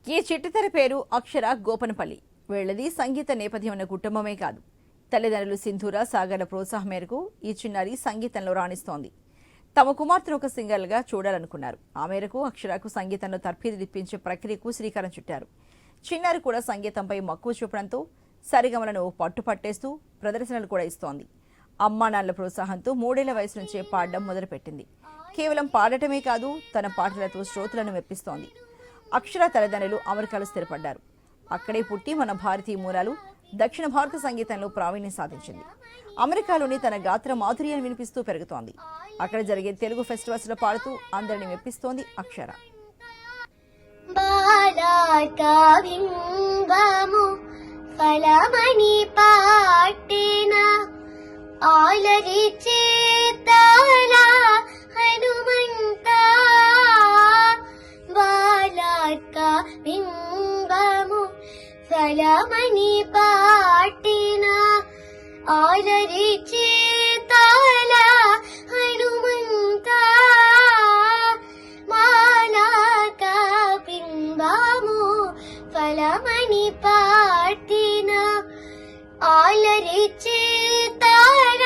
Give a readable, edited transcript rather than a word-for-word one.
ఈ చిట్టితెర పేరు అక్షర గోపనపల్లి. వీళ్ళది సంగీత నేపథ్యం ఉన్న కుటుంబమే కాదు, తల్లిదండ్రులు సింధూర సాగర్ల ప్రోత్సాహం మేరకు ఈ చిన్నారి సంగీతంలో రాణిస్తోంది. తమ కుమార్తెను ఒక సింగర్ గా చూడాలనుకున్నారు. ఆ మేరకు అక్షరకు సంగీతంలో తర్ఫీదిప్పించే ప్రక్రియకు శ్రీకారం చుట్టారు. చిన్నారి కూడా సంగీతంపై మక్కువ చూపడంతో సరిగమలను పట్టుపట్టేస్తూ ప్రదర్శనలు కూడా ఇస్తోంది. అమ్మా నాన్నల ప్రోత్సాహంతో 3 ఏళ్ల వయసు నుంచే పాడడం మొదలుపెట్టింది. కేవలం పాడటమే కాదు, తన పాటలతో శ్రోతలను మెప్పిస్తోంది. అక్షర తల్లిదండ్రులు అమెరికాలో స్థిరపడ్డారు. అక్కడే పుట్టి మన భారతీయ మూలాలు దక్షిణ భారత సంగీతంలో ప్రావీణ్యం సాధించింది. అమెరికాలోని తన గాత్ర మాధుర్యాన్ని వినిపిస్తూ పెరుగుతోంది. అక్కడ జరిగే తెలుగు ఫెస్టివల్స్ లో పాడుతూ అందరినీ మెప్పిస్తోంది అక్షర. ఫలమణి పాటిన ఆలరి చేతాల హనుమంత బాలాక బింబము ఫలమణి పాటిన ఆలరి చేతాల హనుమంత మాలాక బింబము ఫలమణి పాటిన ఆలరి చేతాల